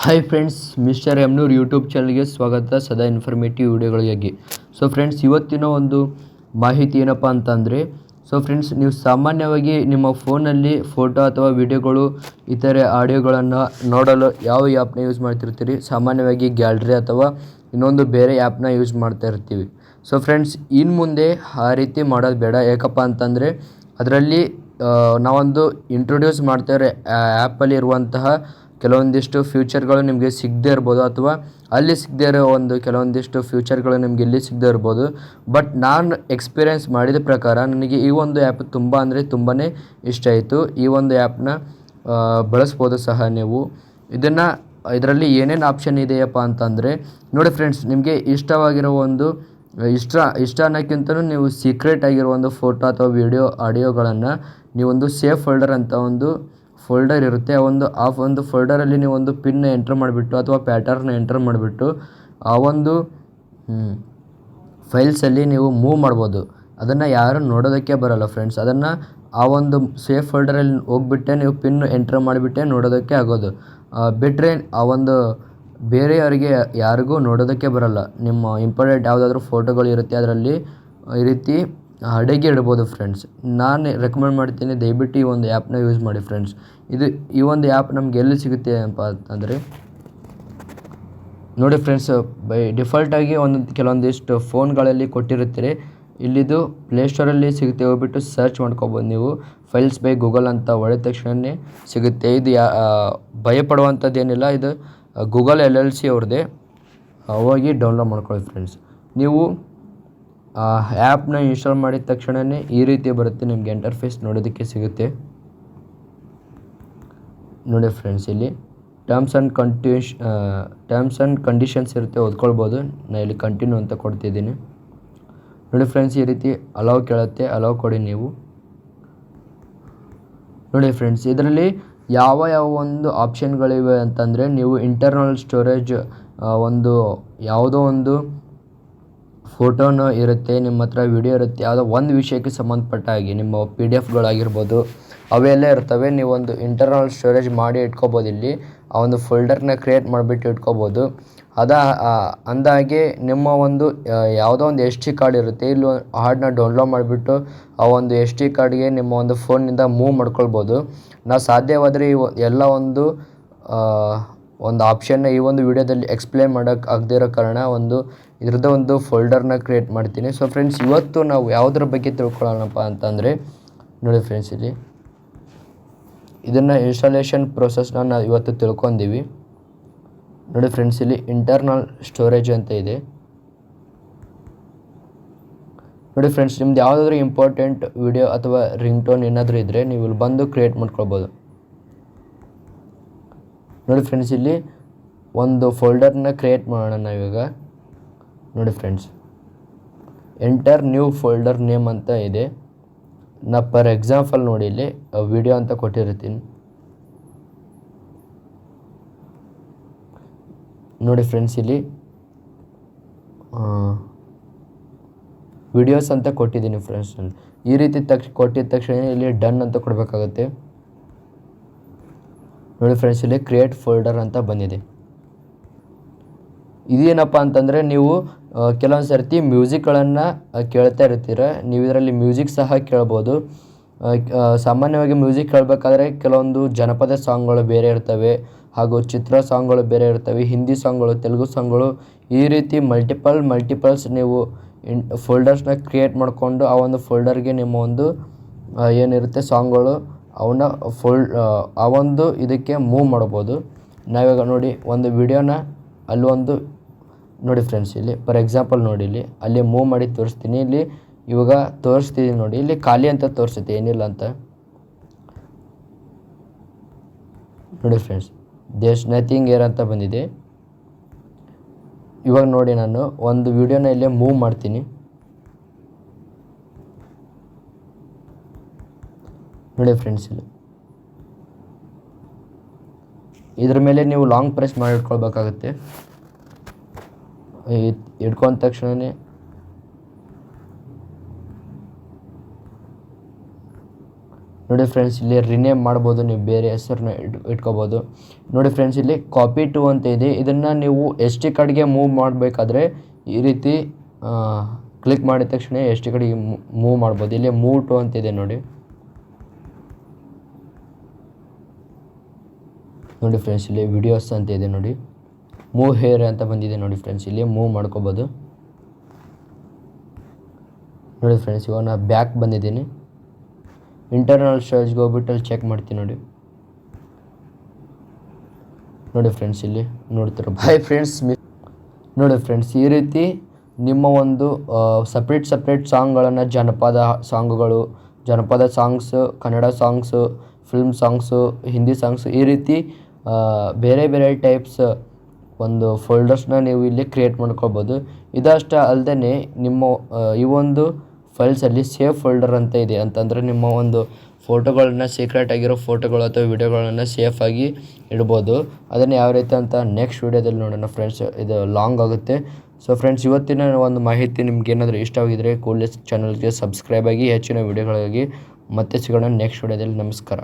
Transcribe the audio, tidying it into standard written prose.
Hi friends, mister ಎಮ್ನೂರ್ YouTube ಚಾನಲ್ಗೆ ಸ್ವಾಗತ. ಸದಾ ಇನ್ಫಾರ್ಮೇಟಿವ್ ವಿಡಿಯೋಗಳಿಗಾಗಿ. ಸೊ ಫ್ರೆಂಡ್ಸ್, ಇವತ್ತಿನ ಒಂದು ಮಾಹಿತಿ ಏನಪ್ಪ ಅಂತಂದರೆ, ಸೊ ಫ್ರೆಂಡ್ಸ್, ನೀವು ಸಾಮಾನ್ಯವಾಗಿ ನಿಮ್ಮ ಫೋನಲ್ಲಿ ಫೋಟೋ ಅಥವಾ ವಿಡಿಯೋಗಳು ಇತರೆ ಆಡಿಯೋಗಳನ್ನು ನೋಡಲು ಯಾವ ಆ್ಯಪ್ನ ಯೂಸ್ ಮಾಡ್ತಿರ್ತೀರಿ? ಸಾಮಾನ್ಯವಾಗಿ ಗ್ಯಾಲರಿ ಅಥವಾ ಇನ್ನೊಂದು ಬೇರೆ ಆ್ಯಪ್ನ ಯೂಸ್ ಮಾಡ್ತಾ ಇರ್ತೀವಿ. ಸೊ ಫ್ರೆಂಡ್ಸ್, ಇನ್ನು ಮುಂದೆ ಆ ರೀತಿ ಮಾಡೋದು ಬೇಡ. ಯಾಕಪ್ಪ ಅಂತಂದರೆ ಅದರಲ್ಲಿ ನಾವೊಂದು ಇಂಟ್ರೊಡ್ಯೂಸ್ ಮಾಡ್ತಾರೆ ಆ್ಯಪಲ್ಲಿ ಇರುವಂತಹ ಕೆಲವೊಂದಿಷ್ಟು ಫ್ಯೂಚರ್ಗಳು ನಿಮಗೆ ಸಿಗದೇ ಇರ್ಬೋದು, ಅಥವಾ ಅಲ್ಲಿ ಸಿಗದೇ ಇರೋ ಒಂದು ಕೆಲವೊಂದಿಷ್ಟು ಫ್ಯೂಚರ್ಗಳು ನಿಮಗೆ ಇಲ್ಲಿ ಸಿಗದೇ ಇರ್ಬೋದು. ಬಟ್ ನಾನು ಎಕ್ಸ್ಪೀರಿಯೆನ್ಸ್ ಮಾಡಿದ ಪ್ರಕಾರ ನನಗೆ ಈ ಒಂದು ಆ್ಯಪ್ ತುಂಬ ಅಂದರೆ ತುಂಬಾ ಇಷ್ಟ ಆಯಿತು. ಈ ಒಂದು ಆ್ಯಪ್ನ ಬಳಸ್ಬೋದು ಸಹ ನೀವು. ಇದರಲ್ಲಿ ಏನೇನು ಆಪ್ಷನ್ ಇದೆಯಪ್ಪ ಅಂತಂದರೆ, ನೋಡಿ ಫ್ರೆಂಡ್ಸ್, ನಿಮಗೆ ಇಷ್ಟವಾಗಿರೋ ಒಂದು ಇಷ್ಟ ಅನ್ನೋಕ್ಕಿಂತಲೂ ನೀವು ಸೀಕ್ರೆಟ್ ಆಗಿರೋ ಒಂದು ಫೋಟೋ ಅಥವಾ ವಿಡಿಯೋ ಆಡಿಯೋಗಳನ್ನು ನೀವೊಂದು ಸೇಫ್ ಫೋಲ್ಡರ್ ಅಂತ ಒಂದು ಫೋಲ್ಡರ್ ಇರುತ್ತೆ. ಆ ಒಂದು ಫೋಲ್ಡರಲ್ಲಿ ನೀವು ಒಂದು ಪಿನ್ ಎಂಟ್ರ್ ಮಾಡಿಬಿಟ್ಟು ಅಥವಾ ಪ್ಯಾಟರ್ನ್ ಎಂಟ್ರ್ ಮಾಡಿಬಿಟ್ಟು ಆ ಒಂದು ಫೈಲ್ಸಲ್ಲಿ ನೀವು ಮೂವ್ ಮಾಡ್ಬೋದು. ಅದನ್ನು ಯಾರು ನೋಡೋದಕ್ಕೆ ಬರೋಲ್ಲ ಫ್ರೆಂಡ್ಸ್. ಅದನ್ನು ಆ ಒಂದು ಸೇಫ್ ಫೋಲ್ಡರಲ್ಲಿ ಹೋಗ್ಬಿಟ್ಟೆ ನೀವು ಪಿನ್ ಎಂಟ್ರ್ ಮಾಡಿಬಿಟ್ಟೆ ನೋಡೋದಕ್ಕೆ ಆಗೋದು. ಬಿಟ್ಟರೆ ಆ ಒಂದು ಬೇರೆಯವರಿಗೆ ಯಾರಿಗೂ ನೋಡೋದಕ್ಕೆ ಬರೋಲ್ಲ. ನಿಮ್ಮ ಇಂಪಾರ್ಟೆಂಟ್ ಯಾವುದಾದ್ರೂ ಫೋಟೋಗಳು ಇರುತ್ತೆ ಅದರಲ್ಲಿ ಈ ರೀತಿ ಅಡಗಿ ಇಡ್ಬೋದು ಫ್ರೆಂಡ್ಸ್. ನಾನು ರೆಕಮೆಂಡ್ ಮಾಡ್ತೀನಿ, ದಯವಿಟ್ಟು ಈ ಒಂದು ಆ್ಯಪ್ನ ಯೂಸ್ ಮಾಡಿ ಫ್ರೆಂಡ್ಸ್. ಈ ಒಂದು ಆ್ಯಪ್ ನಮ್ಗೆ ಎಲ್ಲಿ ಸಿಗುತ್ತೆ ಅಂತ ಅಂತಂದರೆ, ನೋಡಿ ಫ್ರೆಂಡ್ಸ್, ಬೈ ಡಿಫಾಲ್ಟಾಗಿ ಕೆಲವೊಂದಿಷ್ಟು ಫೋನ್ಗಳಲ್ಲಿ ಕೊಟ್ಟಿರುತ್ತೀರಿ. ಇಲ್ಲಿದು ಪ್ಲೇಸ್ಟೋರಲ್ಲಿ ಸಿಗುತ್ತೆ. ಹೋಗ್ಬಿಟ್ಟು ಸರ್ಚ್ ಮಾಡ್ಕೊಬೋದು ನೀವು. ಫೈಲ್ಸ್ ಬೈ ಗೂಗಲ್ ಅಂತ ಹೊಡೆದ ತಕ್ಷಣವೇ ಸಿಗುತ್ತೆ. ಇದು ಭಯಪಡುವಂಥದ್ದೇನಿಲ್ಲ. ಇದು ಗೂಗಲ್ LLC ಅವ್ರದ್ದೇ. ಹೋಗಿ ಡೌನ್ಲೋಡ್ ಮಾಡ್ಕೊಳ್ಳಿ ಫ್ರೆಂಡ್ಸ್. ನೀವು ಆ್ಯಪ್ನ ಇನ್ಸ್ಟಾಲ್ ಮಾಡಿದ ತಕ್ಷಣವೇ ಈ ರೀತಿ ಬರುತ್ತೆ. ನಿಮಗೆ ಇಂಟರ್ಫೇಸ್ ನೋಡೋದಕ್ಕೆ ಸಿಗುತ್ತೆ. ನೋಡಿ ಫ್ರೆಂಡ್ಸ್, ಇಲ್ಲಿ ಟರ್ಮ್ಸ್ ಆ್ಯಂಡ್ ಕಂಡೀಷನ್ಸ್ ಇರುತ್ತೆ, ಓದ್ಕೊಳ್ಬೋದು. ನಾನು ಇಲ್ಲಿ ಕಂಟಿನ್ಯೂ ಅಂತ ಕೊಡ್ತಿದ್ದೀನಿ. ನೋಡಿ ಫ್ರೆಂಡ್ಸ್, ಈ ರೀತಿ ಅಲೌ ಕೇಳುತ್ತೆ, ಅಲೌ ಕೊಡಿ ನೀವು. ನೋಡಿ ಫ್ರೆಂಡ್ಸ್, ಇದರಲ್ಲಿ ಯಾವ ಒಂದು ಆಪ್ಷನ್ಗಳಿವೆ ಅಂತಂದರೆ, ನೀವು ಇಂಟರ್ನಲ್ ಸ್ಟೋರೇಜ್ ಯಾವುದೋ ಒಂದು ಫೋಟೋನೋ ಇರುತ್ತೆ, ನಿಮ್ಮ ಹತ್ರ ವಿಡಿಯೋ ಇರುತ್ತೆ, ಯಾವುದೋ ಒಂದು ವಿಷಯಕ್ಕೆ ಸಂಬಂಧಪಟ್ಟ ಹಾಗೆ ನಿಮ್ಮ PDF ಅವೆಲ್ಲ ಇರ್ತವೆ. ನೀವೊಂದು ಇಂಟರ್ನಲ್ ಸ್ಟೋರೇಜ್ ಮಾಡಿ ಇಟ್ಕೋಬೋದು. ಇಲ್ಲಿ ಆ ಒಂದು ಫೋಲ್ಡರ್ನ ಕ್ರಿಯೇಟ್ ಮಾಡಿಬಿಟ್ಟು ಇಟ್ಕೋಬೋದು. ಅಂದಾಗೆ ನಿಮ್ಮ ಒಂದು ಯಾವುದೋ ಒಂದು SD ಕಾರ್ಡ್ ಇರುತ್ತೆ, ಇಲ್ಲಿ ಹಾಡನ್ನ ಡೌನ್ಲೋಡ್ ಮಾಡಿಬಿಟ್ಟು ಆ ಒಂದು SD ಕಾರ್ಡ್ಗೆ ನಿಮ್ಮ ಒಂದು ಫೋನ್ನಿಂದ ಮೂವ್ ಮಾಡ್ಕೊಳ್ಬೋದು. ನಾವು ಸಾಧ್ಯವಾದರೆ ಎಲ್ಲ ಒಂದು ಆಪ್ಷನ್ನ ಈ ಒಂದು ವಿಡಿಯೋದಲ್ಲಿ ಎಕ್ಸ್ಪ್ಲೇನ್ ಮಾಡೋಕ್ಕೆ ಆಗದೇ ಇರೋ ಕಾರಣ ಇದ್ರದ್ದು ಒಂದು ಫೋಲ್ಡರ್ನ ಕ್ರಿಯೇಟ್ ಮಾಡ್ತೀನಿ. ಸೊ ಫ್ರೆಂಡ್ಸ್, ಇವತ್ತು ನಾವು ಯಾವುದ್ರ ಬಗ್ಗೆ ತಿಳ್ಕೊಳ್ಳೋಣಪ್ಪ ಅಂತಂದರೆ, ನೋಡಿ ಫ್ರೆಂಡ್ಸ್, ಇಲ್ಲಿ ಇದನ್ನು ಇನ್ಸ್ಟಾಲೇಷನ್ ಪ್ರೊಸೆಸ್ನ ನಾವು ಇವತ್ತು ತಿಳ್ಕೊಂಡೀವಿ. ನೋಡಿ ಫ್ರೆಂಡ್ಸ್, ಇಲ್ಲಿ ಇಂಟರ್ನಲ್ ಸ್ಟೋರೇಜ್ ಅಂತ ಇದೆ. ನೋಡಿ ಫ್ರೆಂಡ್ಸ್, ನಿಮ್ದು ಯಾವುದಾದ್ರೂ ಇಂಪಾರ್ಟೆಂಟ್ ವಿಡಿಯೋ ಅಥವಾ ರಿಂಗ್ ಟೋನ್ ಏನಾದರೂ ಇದ್ದರೆ ನೀವು ಇಲ್ಲಿ ಬಂದು ಕ್ರಿಯೇಟ್ ಮಾಡ್ಕೊಳ್ಬೋದು. ನೋಡಿ ಫ್ರೆಂಡ್ಸ್, ಇಲ್ಲಿ ಒಂದು ಫೋಲ್ಡರ್ನ ಕ್ರಿಯೇಟ್ ಮಾಡೋಣ ನಾವೀಗ. ನೋಡಿ friends, enter new folder name ಅಂತ ಇದೆ. ನಾ ಫಾರ್ ಎಕ್ಸಾಂಪಲ್ ನೋಡಿ, ಇಲ್ಲಿ ವಿಡಿಯೋ ಅಂತ ಕೊಟ್ಟಿರ್ತೀನಿ. ನೋಡಿ ಫ್ರೆಂಡ್ಸ್, ಇಲ್ಲಿ ವಿಡಿಯೋಸ್ ಅಂತ ಕೊಟ್ಟಿದ್ದೀನಿ ಫ್ರೆಂಡ್ಸ್. ಈ ರೀತಿ ಕೊಟ್ಟಿದ ತಕ್ಷಣ ಇಲ್ಲಿ ಡನ್ ಅಂತ ಕೊಡಬೇಕಾಗುತ್ತೆ. ನೋಡಿ ಫ್ರೆಂಡ್ಸ್, ಇಲ್ಲಿ ಕ್ರಿಯೇಟ್ ಫೋಲ್ಡರ್ ಅಂತ ಬಂದಿದೆ. ಇದೇನಪ್ಪ ಅಂತಂದರೆ, ನೀವು ಕೆಲವೊಂದು ಸರ್ತಿ ಮ್ಯೂಸಿಕ್ಗಳನ್ನು ಕೇಳ್ತಾ ಇರ್ತೀರ. ನೀವು ಇದರಲ್ಲಿ ಮ್ಯೂಸಿಕ್ ಸಹ ಕೇಳ್ಬೋದು. ಸಾಮಾನ್ಯವಾಗಿ ಮ್ಯೂಸಿಕ್ ಕೇಳಬೇಕಾದ್ರೆ ಕೆಲವೊಂದು ಜನಪದ ಸಾಂಗ್ಗಳು ಬೇರೆ ಇರ್ತವೆ, ಹಾಗೂ ಚಿತ್ರ ಸಾಂಗ್ಗಳು ಬೇರೆ ಇರ್ತವೆ, ಹಿಂದಿ ಸಾಂಗ್ಗಳು, ತೆಲುಗು ಸಾಂಗ್ಗಳು, ಈ ರೀತಿ ಮಲ್ಟಿಪಲ್ಸ್ ನೀವು ಫೋಲ್ಡರ್ಸ್ನ ಕ್ರಿಯೇಟ್ ಮಾಡಿಕೊಂಡು ಆ ಒಂದು ಫೋಲ್ಡರ್ಗೆ ನಿಮ್ಮ ಒಂದು ಏನಿರುತ್ತೆ ಸಾಂಗ್ಗಳು ಅವನ್ನ ಆ ಒಂದು ಇದಕ್ಕೆ ಮೂವ್ ಮಾಡ್ಬೋದು. ನಾವೀಗ ನೋಡಿ ಒಂದು ವಿಡಿಯೋನ ನೋಡಿ ಫ್ರೆಂಡ್ಸ್, ಇಲ್ಲಿ ಫಾರ್ ಎಕ್ಸಾಂಪಲ್ ನೋಡಿ, ಇಲ್ಲಿ ಅಲ್ಲಿ ಮೂವ್ ಮಾಡಿ ತೋರಿಸ್ತೀನಿ. ಇಲ್ಲಿ ಇವಾಗ ತೋರಿಸ್ತಿದ್ದೀನಿ ನೋಡಿ, ಇಲ್ಲಿ ಖಾಲಿ ಅಂತ ತೋರಿಸುತ್ತೆ, ಏನಿಲ್ಲ ಅಂತ. ನೋಡಿ ಫ್ರೆಂಡ್ಸ್, ದೇರ್ಸ್ ನಥಿಂಗ್ ಏರ್ ಅಂತ ಬಂದಿದೆ. ಇವಾಗ ನೋಡಿ, ನಾನು ಒಂದು ವಿಡಿಯೋನ ಇಲ್ಲೇ ಮೂವ್ ಮಾಡ್ತೀನಿ. ನೋಡಿ ಫ್ರೆಂಡ್ಸ್, ಇಲ್ಲಿ ಇದ್ರ ಮೇಲೆ ನೀವು ಲಾಂಗ್ ಪ್ರೆಸ್ ಮಾಡಿ ಇಟ್ಕೊಳ್ಬೇಕಾಗುತ್ತೆ. ಇಟ್ಕೊಂಡ ತಕ್ಷಣವೇ ನೋಡಿ ಫ್ರೆಂಡ್ಸ್, ಇಲ್ಲಿ ರಿನೇಮ್ ಮಾಡ್ಬೋದು, ನೀವು ಬೇರೆ ಹೆಸರನ್ನ ಇಟ್ಕೋಬೋದು. ನೋಡಿ ಫ್ರೆಂಡ್ಸ್, ಇಲ್ಲಿ ಕಾಪಿ ಟು ಅಂತ ಇದೆ. ಇದನ್ನು ನೀವು SD ಕಾರ್ಡ್ಗೆ ಮೂವ್ ಮಾಡಬೇಕಾದ್ರೆ ಈ ರೀತಿ ಕ್ಲಿಕ್ ಮಾಡಿದ ತಕ್ಷಣ SD ಕಾರ್ಡ್ಗೆ ಮೂವ್ ಮಾಡ್ಬೋದು. ಇಲ್ಲಿ ಮೂವ್ ಟು ಅಂತಿದೆ ನೋಡಿ. ನೋಡಿ ಫ್ರೆಂಡ್ಸ್, ಇಲ್ಲಿ ವಿಡಿಯೋಸ್ ಅಂತ ಇದೆ ನೋಡಿ. ಮೂವ್ ಹೇರ್ ಅಂತ ಬಂದಿದೆ ನೋಡಿ ಫ್ರೆಂಡ್ಸ್, ಇಲ್ಲಿ ಮೂವ್ ಮಾಡ್ಕೋಬೋದು. ನೋಡಿ ಫ್ರೆಂಡ್ಸ್, ಇವಾಗ ನಾನು ಬ್ಯಾಕ್ ಬಂದಿದ್ದೀನಿ. ಇಂಟರ್ನಲ್ ಸ್ಟೋರೇಜ್ಗೆ ಹೋಗ್ಬಿಟ್ಟು ಅಲ್ಲಿ ಚೆಕ್ ಮಾಡ್ತೀನಿ ನೋಡಿ. ನೋಡಿ ಫ್ರೆಂಡ್ಸ್, ಇಲ್ಲಿ ನೋಡ್ತೀರ. Bye friends. ನೋಡಿ ಫ್ರೆಂಡ್ಸ್, ಈ ರೀತಿ ನಿಮ್ಮ ಒಂದು ಸಪ್ರೇಟ್ ಸಾಂಗ್ಗಳನ್ನು, ಜನಪದ songs, Kannada songs, film songs, Hindi songs, ಈ ರೀತಿ ಬೇರೆ ಬೇರೆ ಟೈಪ್ಸ್ ಒಂದು ಫೋಲ್ಡರ್ಸ್ನ ನೀವು ಇಲ್ಲಿ ಕ್ರಿಯೇಟ್ ಮಾಡ್ಕೊಳ್ಬೋದು. ಇದಷ್ಟೇ ಅಲ್ಲದೆ ನಿಮ್ಮ ಈ ಒಂದು ಫೈಲ್ಸಲ್ಲಿ ಸೇವ್ ಫೋಲ್ಡರ್ ಅಂತ ಇದೆ. ಅಂತಂದರೆ ನಿಮ್ಮ ಒಂದು ಫೋಟೋಗಳನ್ನ, ಸೀಕ್ರೆಟ್ ಆಗಿರೋ ಫೋಟೋಗಳು ಅಥವಾ ವಿಡಿಯೋಗಳನ್ನು ಸೇಫಾಗಿ ಇಡ್ಬೋದು. ಅದನ್ನು ಯಾವ ರೀತಿ ಅಂತ ನೆಕ್ಸ್ಟ್ ವೀಡಿಯೋದಲ್ಲಿ ನೋಡೋಣ ಫ್ರೆಂಡ್ಸ್. ಇದು ಲಾಂಗ್ ಆಗುತ್ತೆ. ಸೊ ಫ್ರೆಂಡ್ಸ್, ಇವತ್ತಿನ ಒಂದು ಮಾಹಿತಿ ನಿಮ್ಗೆ ಏನಾದರೂ ಇಷ್ಟವಾಗಿದ್ದರೆ ಕೂಡಲೇ ಚಾನಲ್ಗೆ ಸಬ್ಸ್ಕ್ರೈಬ್ ಆಗಿ ಹೆಚ್ಚಿನ ವೀಡಿಯೋಗಳಿಗಾಗಿ ಮತ್ತೆ ಸಿಗೋಣ ನೆಕ್ಸ್ಟ್ ವೀಡಿಯೋದಲ್ಲಿ. ನಮಸ್ಕಾರ.